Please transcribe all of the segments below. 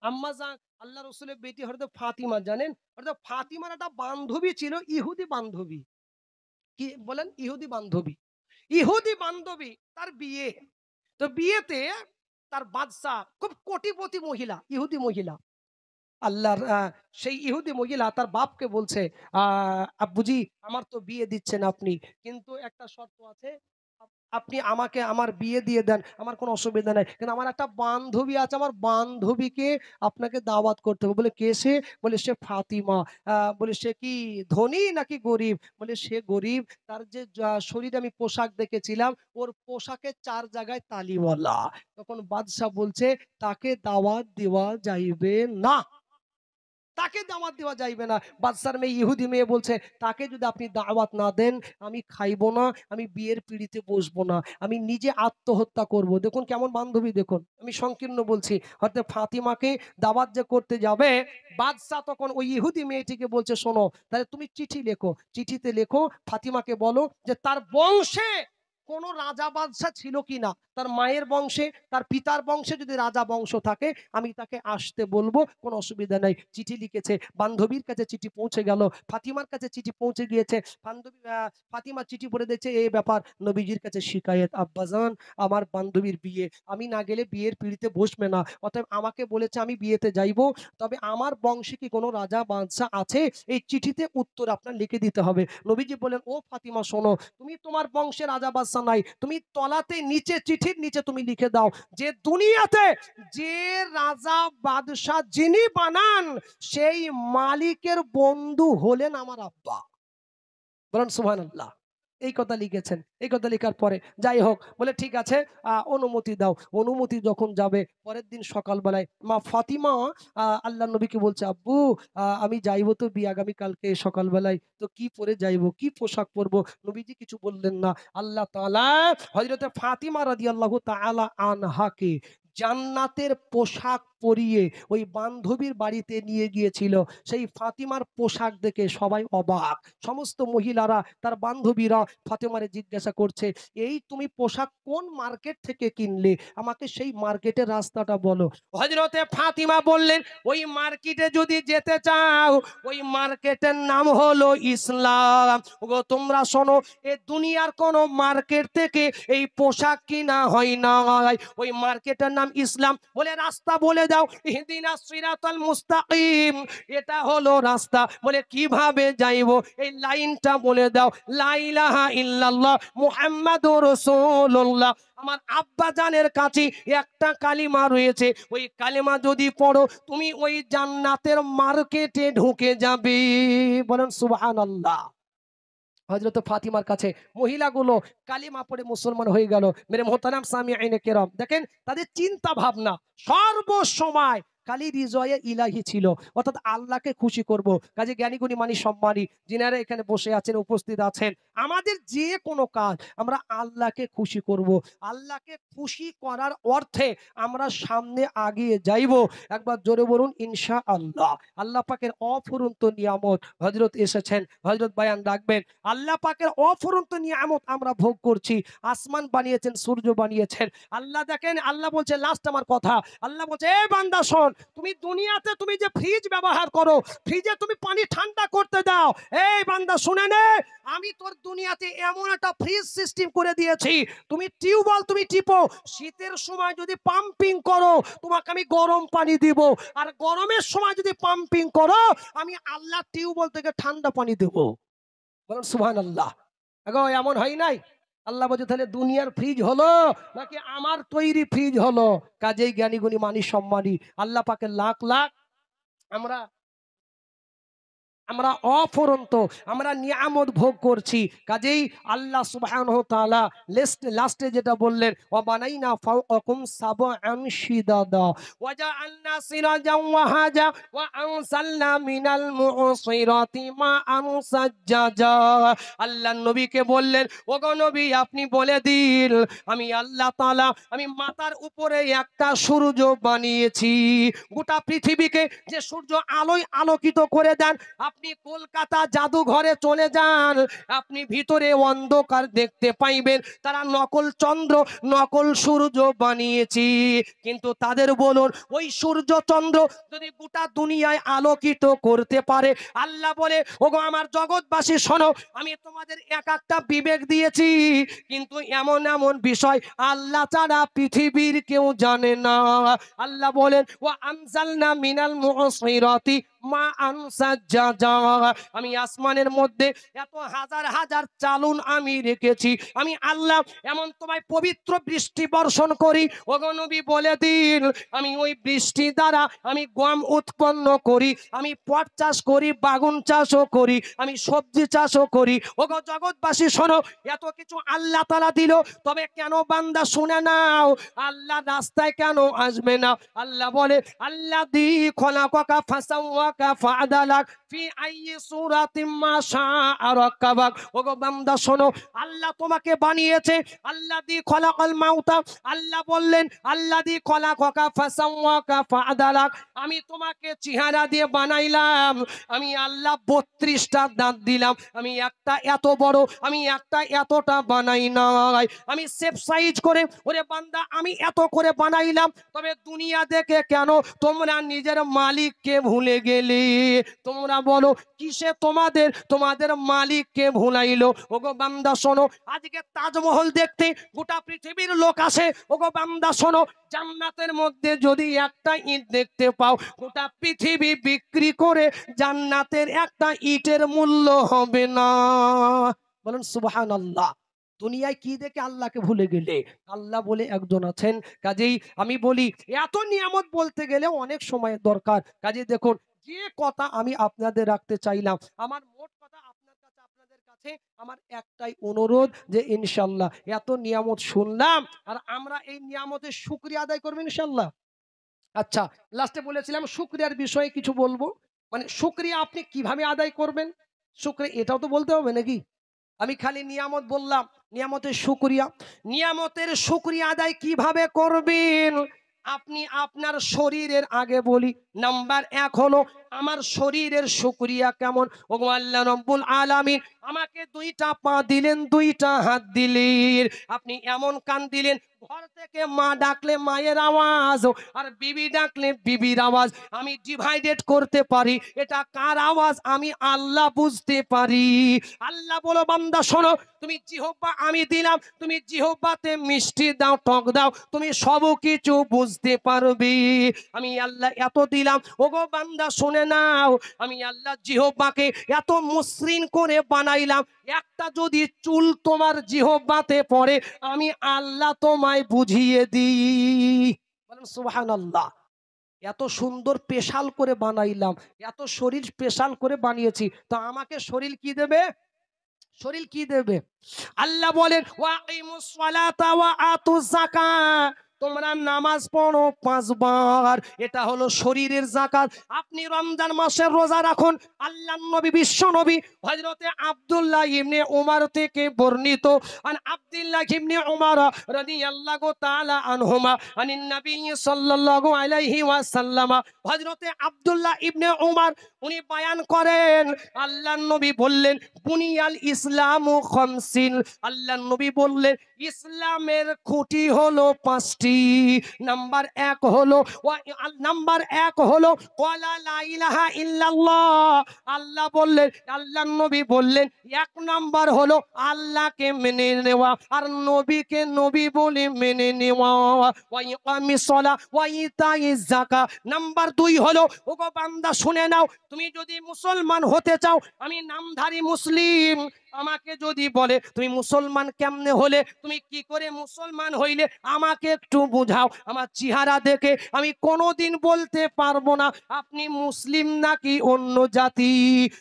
আম্মা জান আল্লাহ রসুলের বেটি হয়তো ফাতিমা, জানেন হয়তো ফাতিমার একটা বান্ধবী ছিল, ইহুদি বান্ধবী। কি বলেন? ইহুদি বান্ধবী। ইহুদি বান্ধবী তার বিয়ে। তো বিয়েতে তার বাদশা খুব কোটিপতি মহিলা, ইহুদি মহিলা। আল্লাহর সেই ইহুদি মহিলা তার বাপকে বলছে, আব্বুজি আমার তো বিয়ে দিচ্ছেন আপনি, কিন্তু একটা শর্ত আছে, আপনি আমাকে আমার বিয়ে দিয়ে দেন, আমার কোনো অসুবিধা নাই, কিন্তু আমার একটা বান্ধবী আছে, আমার বান্ধবীকে আপনাকে দাওয়াত করতে হবে। বলে কে সে? বলে সে ফাতিমা। বলে সে কি ধনী নাকি গরিব? বলে সে গরিব, তার যে শরীরে আমি পোশাক দেখেছিলাম, ওর পোশাকের 4 জায়গায় তালিওয়ালা। তখন বাদশাহ বলছে তাকে দাওয়াত দেওয়া যাইবে না, তাকে দাওয়াত দেওয়া যাইবে না। বাদশার মেয়ে, ইহুদি মেয়ে বলছে তাকে যদি আপনি দাওয়াত না দেন আমি খাইবো না, আমি বিয়ের পিঁড়িতে বসবো না, আমি নিজে আত্মহত্যা করব। দেখুন কেমন বান্ধবী, দেখুন আমি সংকীর্ণ বলছি। হয়তো ফাতিমাকে দাওয়াত যে করতে যাবে, বাদশাহ তখন ওই ইহুদি মেয়েটিকে বলছে শোনো, তাহলে তুমি চিঠি লেখো, চিঠিতে লেখো ফাতিমাকে বলো যে তার বংশে কোন রাজা বাদশাহ ছিল কিনা, তার মায়ের বংশে তার পিতার বংশে যদি রাজা বংশ থাকে আমি তাকে আসতে বলবো, কোনো অসুবিধা নাই। চিঠি লিখেছে, বান্ধবীর কাছে চিঠি পৌঁছে গেল, ফাতিমার কাছে চিঠি পৌঁছে গিয়েছে। বান্ধবী ফাতিমা চিঠি পড়ে দিয়েছে, এই ব্যাপার নবীজির কাছে শিকায়েত, আব্বাজান আমার বান্ধবীর বিয়ে, আমি না গেলে বিয়ের পিঁড়িতে বসবে না, অতএব আমাকে বলেছে আমি বিয়েতে যাইব, তবে আমার বংশে কি কোনো রাজা বাদশাহ আছে, এই চিঠিতে উত্তর আপনার লিখে দিতে হবে। নবীজি বলেন ও ফাতিমা শোনো, তুমি তোমার বংশে রাজা বাদশাহ নাই, তুমি তলাতে নিচে চিঠির নিচে তুমি লিখে দাও যে দুনিয়াতে যে রাজা বাদশাহ যিনি বানান সেই মালিকের বন্ধু হলেন আমার আব্বা। বলেন সুবহানাল্লাহ। এই কথা লিখেছেন। এই কথা লেখার পরে যাই হোক বলে ঠিক আছে, অনুমতি দাও। অনুমতি যখন যাবে পরের দিন সকালবেলায় মা ফাতিমা আল্লাহ নবীকে বলছে আব্বু আমি যাইবো তো বিয়ে আগামী কালকে সকালবেলায়, তো কি পরে যাইবো, কি পোশাক পরবো? নবীজি কিছু বললেন না। আল্লাহ তাআলা হযরতে ফাতিমা রাদিয়াল্লাহু তাআলা আনহাকে জান্নাতের পোশাক পরিয়ে ওই বান্ধবীর বাড়িতে নিয়ে গিয়েছিল। সেই ফাতিমার পোশাক দেখে সবাই অবাক। সমস্ত মহিলারা তার বান্ধবীরা ফাতেমারে জিজ্ঞাসা করছে, এই তুমি পোশাক কোন মার্কেট থেকে কিনলে, আমাকে সেই মার্কেটের রাস্তাটা বলো। হযরতে ফাতিমা বললেন ওই মার্কেটে যদি যেতে চাও ওই মার্কেটের নাম হলো ইসলাম। ওগো তোমরা শোনো, এ দুনিয়ার কোন মার্কেট থেকে এই পোশাক কিনা হয় না, ওই মার্কেটের নাম ইসলাম। বলে রাস্তা বলে দাও, ইহদিনাস সিরাতাল মুস্তাকিম, এটা হলো রাস্তা। বলে কিভাবে যাইবো, এই লাইনটা বলে দাও, লা ইলাহা ইল্লাল্লাহ মুহাম্মাদুর রাসূলুল্লাহ। আমার আব্বা জানের কাছে একটা কালিমা রয়েছে, ওই কালিমা যদি পড়ো তুমি ওই জান্নাতের মার্কেটে ঢুকে যাবে। বলেন সুবহানাল্লাহ। হযরত ফাতিমার কাছে মহিলাগুলো কালিমা পড়ে মুসলমান হয়ে গেল। মেরে মোহতারাম সামিঈনে কেরাম, দেখেন তাদের চিন্তা ভাবনা সর্বসময় খালি হৃদয়ে ইলাহি ছিল, অর্থাৎ আল্লাহকে খুশি করব। কাজে জ্ঞানীগুণী মানি সম্মানী যিনারা এখানে বসে আছেন, উপস্থিত আছেন, আমাদের যে কোনো কাজ আমরা আল্লাহকে খুশি করব। আল্লাহকে খুশি করার অর্থে আমরা সামনে আগিয়ে যাইব। একবার জোরে বলুন ইনশাআল্লাহ। আল্লাহ পাকের অফুরন্ত নিয়ামত হযরত এসেছেন, হযরত বয়ান রাখবেন। আল্লাহ পাকের অফুরন্ত নিয়ামত আমরা ভোগ করছি। আসমান বানিয়েছেন, সূর্য বানিয়েছেন। আল্লাহ দেখেন, আল্লাহ বলছে লাস্ট আমার কথা, আল্লাহ বলছে এ বান্দা শোন, তুমি দুনিয়াতে তুমি যে ফ্রিজ ব্যবহার করো, ফ্রিজে তুমি পানি ঠান্ডা করতে দাও, এই বান্দা শুনে নে, আমি তোর দুনিয়াতে এমন একটা ফ্রিজ সিস্টেম করে দিয়েছি, তুমি টিউবওয়েল তুমি টিপো, শীতের সময় যদি পাম্পিং করো তোমাকে আমি গরম পানি দিব, আর গরমের সময় যদি পাম্পিং করো আমি আল্লাহ টিউবওয়েল থেকে ঠান্ডা পানি দেব। বলুন সুবহানাল্লাহ। এখন এমন হয় নাই? আল্লাহ বলছে তাহলে দুনিয়ার ফ্রিজ হলো নাকি আমার তৈরি ফ্রিজ হলো? কাজেই জ্ঞানী গুণী মানি সম্মানী আল্লাহ পাকে লাখ লাখ আমরা আমরা অফুরন্ত আমরা নিয়ামত ভোগ করছি। কাজেই আল্লাহ সুবহানাহু ওয়া তাআলা লাস্টে যেটা বললেন ওয়া বানাইনা ফাওকাকুম সাবআন শিদাদা ওয়া জাআলনা সিরাজাও ওয়াহাজা ওয়া আনসালনা মিনাল মুসিরাতি মাআন সাজ্জাজা। আল্লাহ নবীকে বললেন ওগো নবী আপনি বলে দিন আমি আল্লাহ তাআলা আমি মাথার উপরে একটা সূর্য বানিয়েছি। গোটা পৃথিবীকে যে সূর্য আলোয় আলোকিত করে দেন, আপনি কলকাতা জাদুঘরে চলে যান, আপনি ভিতরে অন্ধকার দেখতে পাইবেন, তারা নকল চন্দ্র নকল সূর্য বানিয়েছি, কিন্তু তাদের বলুন ওই সূর্য চন্দ্র যদি গোটা দুনিয়ায় আলোকিত করতে পারে, আল্লাহ বলে ওগো আমার জগৎবাসী শোনো, আমি তোমাদের এক একটা বিবেক দিয়েছি, কিন্তু এমন এমন বিষয় আল্লাহ ছাড়া পৃথিবীর কেউ জানে না। আল্লাহ বলেন ওয়া আনজালনা মিনাল মুসিরাতি মা আনসাজ্জাজা, আমি আসমানের মধ্যে এত হাজার হাজার চালুন আমি রেখেছি, আমি আল্লাহ এমন তোমায় পবিত্র বৃষ্টি বর্ষণ করি, ওগো নবী বলে দিন আমি ওই বৃষ্টি দ্বারা আমি গম উৎপন্ন করি, আমি পট চাষ করি, বাগুন চাষও করি, আমি সবজি চাষও করি। ওগো জগৎবাসী শোনো, এত কিছু আল্লাহ তাআলা দিল, তবে কেন বান্দা শুনে নাও, আল্লাহ রাস্তায় কেন আসবে না? আল্লাহ বলে আল্লাযী খলাকাকা ফাসাওয়াকা ফাআদালাক ফি আইয়ি সূরাতিম মা শাআ রাক্কাবাক। ওগো বান্দা শোনো, আল্লাহ তোমাকে বানিয়েছে, আল্লাযী খলাকাল মাউতা, আল্লাহ বললেন আল্লাযী খলাকাকা ফাসাওয়াকা ফাআদালাক, আমি তোমাকে চেহারা দিয়ে বানাইলাম, আমি আল্লাহ 32টা দাঁত দিলাম, আমি একটা এত বড়, আমি একটা এতটা বানাই নাই, আমি শেপ সাইজ করে ওরে বান্দা আমি এত করে বানাইলাম, তবে দুনিয়া দেখে কেন তোমরা নিজের মালিককে ভুলে গেলে? তোমরা বলো কিসে তোমাদের তোমাদের মালিককে ভুলাইলো? ওগো বান্দা শোনো, আজকে তাজমহল দেখতে গোটা পৃথিবীর লোক আসে, ওগো বান্দা শোনো, জান্নাতের মধ্যে যদি একটা ইট দেখতে পাও, গোটা পৃথিবী বিক্রি করে জান্নাতের একটা ইটের মূল্য হবে না। বলেন সুবহানাল্লাহ। দুনিয়ায় কি দেখে আল্লাহকে ভুলে গেলে? আল্লাহ বলে একজন আছেন। কাজেই আমি বলি এত নিয়ামত বলতে গেলে অনেক সময় দরকার। কাজেই দেখুন, যে কথা আমি আপনাদের রাখতে চাইলাম, আমার মোট কথা আপনার কাছে, আপনাদের কাছে আমার একটাই অনুরোধ যে ইনশাল্লাহ এত নিয়ামত শুনলাম, আর আমরা এই নিয়ামতের শুকরিয়া আদায় করবো ইনশাল্লাহ। আচ্ছা, লাস্টে বলেছিলাম শুকরিয়ার বিষয়ে কিছু বলবো, মানে শুকরিয়া আপনি কিভাবে আদায় করবেন, শুকরিয়া এটাও তো বলতে হবে নাকি? আমি খালি নিয়ামত বললাম, নিয়ামতের শুকরিয়া, নিয়ামতের শুকরিয়া আদায় কিভাবে করবেন? আপনি আপনার শরীরের আগে বলি, নাম্বার 1 হলো আমার শরীরের শুকরিয়া কেমন? ওগো আল্লাহ রব্বুল আলামিন আমাকে 2টা পা দিলেন, 2টা হাত দিলেন, আপনি এমন কান দিলেন, ঘর থেকে মা ডাকলে মায়ের আওয়াজ, আর বিবি ডাকলে বিবির আওয়াজ আমি ডিভাইডেড করতে পারি, এটা কার আওয়াজ আমি আল্লাহ বুঝতে পারি। আল্লাহ বলো বান্দা শোনো, তুমি জিহ্বা আমি দিলাম, তুমি জিহ্বাতে মিষ্টি দাও, টক দাও, তুমি সব কিছু বুঝতে পারবে, আমি আল্লাহ এত দিলাম। ওগো বান্দা শুনে নাও, আমি আল্লাহ জিহ্বাকে এত মসৃণ করে বানাইলাম, একটা যদি চুল তোমার জিহ্বাতে পড়ে আমি আল্লাহ তোমায় বুঝিয়ে দিই। বলেন সুবহানাল্লাহ। এত সুন্দর স্পেশাল করে বানাইলাম, এত শরীর স্পেশাল করে বানিয়েছি, তো আমাকে শরীর কি দেবে? শরীর কি দেবে? আল্লাহ বলেন ওয়াকিমুস সালাতা ওয়া আতুজ যাকাত, তোমরা নামাজ পড়ো 5 বার, এটা হলো শরীরের যাকাত। আপনি রমজান মাসের রোজা রাখুন। আল্লাহর নবী, বিশ্ব নবী হযরতে আব্দুল্লাহ ইবনে উমর থেকে বর্ণিত, আন আব্দুল্লাহ ইবনে উমর রাদিয়াল্লাহু তাআলা আনহুমা আনিন নবী সাল্লাল্লাহু আলাইহি ওয়াসাল্লাম, হযরতে আব্দুল্লাহ ইবনে উমর উনি বয়ান করেন, আল্লাহর নবী বললেন বুনিয়াল ইসলামু খামসিন, আল্লাহর নবী বললেন ইসলামের খুঁটি হলো 5টি। নাম্বার 1 হলো নাম্বার 1 হলো ওয়ালা লা ইলাহা ইল্লাল্লাহ, আল্লাহ বললেন, আল্লাহর নবী বললেন 1 নাম্বার হলো আল্লাহকে মেনে নেওয়া আর নবীকে নবী বলে মেনে নেওয়া, ওয়া ইকামিস সালাহ ওয়া ইতাইজ যাকাত। নাম্বার 2 হলো, ওগো বান্দা শুনে নাও, তুমি যদি মুসলমান হতে চাও, আমি নামধারী মুসলিম, আমাকে যদি বলে তুমি মুসলমান কেমনে হলে, তুমি কি করে মুসলমান হইলে, আমাকে একটু বুঝাও, আমার চেহারা দেখে আমি কোনোদিন বলতে পারবো না আপনি মুসলিম নাকি অন্য জাতি।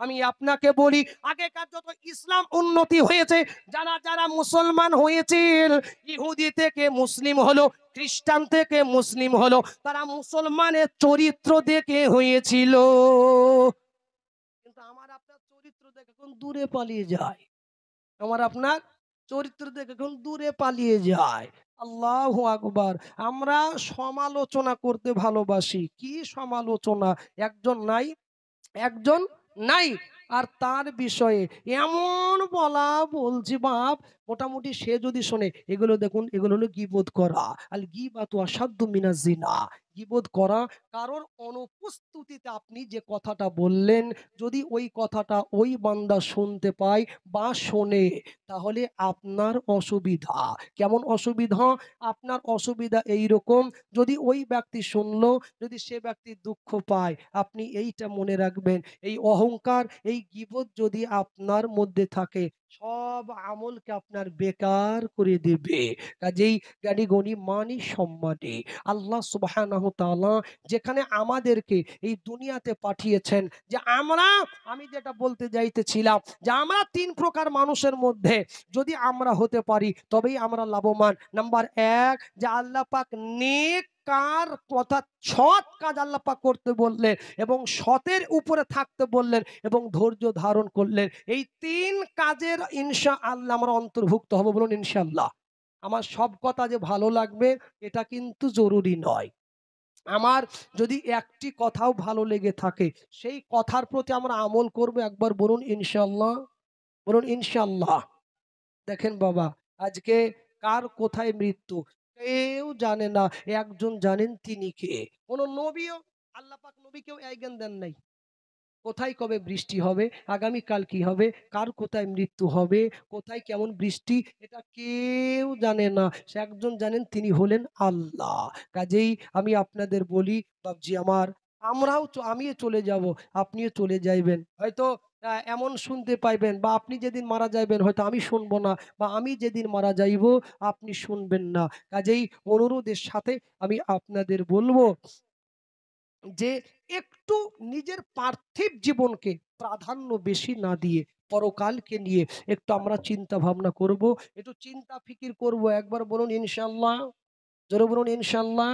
আমি আপনাকে বলি, আগেকার যত ইসলাম উন্নতি হয়েছে, যারা যারা মুসলমান হয়েছিল, ইহুদি থেকে মুসলিম হলো, খ্রিস্টান থেকে মুসলিম হলো, তারা মুসলমানের চরিত্র দেখে হয়েছিল, কিন্তু আমার আপনার চরিত্র দেখে কোন দূরে পালিয়ে যায়, আমার আপনার চরিত্র দেখে কোন দূরে পালিয়ে যায়। আল্লাহু আকবার। আমরা সমালোচনা করতে ভালোবাসি, কি সমালোচনা? একজন নাই, একজন নাই। আর তার বিষয়ে এমন বলা বলছি বাপ, মোটামুটি সে যদি শোনে, এগুলো দেখুন, এগুলো হলো গীবত করা। আল গীবাতু আশাদ্দু মিনাজ জিনা। গীবত করা, কারোর অনুপস্থিতিতে আপনি যে কথাটা বললেন, যদি ওই কথাটা ওই বান্দা শুনতে পায় বা শোনে, তাহলে আপনার অসুবিধা। কেমন অসুবিধা? আপনার অসুবিধা এইরকম, যদি ওই ব্যক্তি শুনলো, যদি সে ব্যক্তি দুঃখ পায়, আপনি এইটা মনে রাখবেন, এই অহংকার, এই গীবত যদি আপনার মধ্যে থাকে, সব আমলকে আপনার বেকার করে দেবে। কাজেই জ্ঞানী গণী মানি সম্মানী, আল্লাহ সুবহানাহু তাআলা যেখানে আমাদেরকে এই দুনিয়াতে পাঠিয়েছেন, যে আমি যেটা বলতে যাইতেছিলাম, যে আমরা তিন প্রকার মানুষের মধ্যে যদি আমরা হতে পারি, তবেই আমরা লাভবান। নাম্বার এক, যে আল্লাহ পাক নেক কার কথা, সৎ কাজ আল্লাহ পাক করতে বললেন এবং সতের উপরে থাকতে বললেন এবং ধৈর্য ধারণ করলেন। এই তিন কাজের ইনশাআল্লাহ আমরা অন্তর্ভুক্ত হব, বলুন ইনশাআল্লাহ। আমার সব কথা যে ভালো লাগবে এটা কিন্তু জরুরি নয়। আমার যদি একটি কথাও ভালো লেগে থাকে, সেই কথার প্রতি আমরা আমল করব, একবার বলুন ইনশাআল্লাহ। বলুন ইনশাআল্লাহ। দেখেন বাবা, আজকে কার কোথায় মৃত্যু কেউ জানে না, একজন জানেন, তিনি কে? কোন নবীও, আল্লাহ পাক নবীকেও এই জ্ঞান দেন নাই। কোথায় কবে বৃষ্টি হবে, আগামীকাল কি হবে, কার কোথায় মৃত্যু হবে, কোথায় কেমন বৃষ্টি, এটা কেউ জানে না। সে একজন জানেন, তিনি হলেন আল্লাহ। কাজেই আমি আপনাদের বলি বাবজি আমার, আমিও চলে যাব, আপনিও চলে যাইবেন হয়তো। এমন শুনতে পাইবেন, বা আপনি যেদিন মারা যাইবেন হয়তো আমি শুনবো না, বা আমি যেদিন মারা যাইব আপনি শুনবেন না। কাজেই অনুরোধের সাথে আমি আপনাদের বলবো যে একটু নিজের পার্থিব জীবনকে প্রাধান্য বেশি না দিয়ে পরকালকে নিয়ে একটু আমরা চিন্তা ভাবনা করব, একটু চিন্তা ফিকির করব, একবার বলুন ইনশাল্লাহ। জোরে বলুন ইনশাল্লাহ।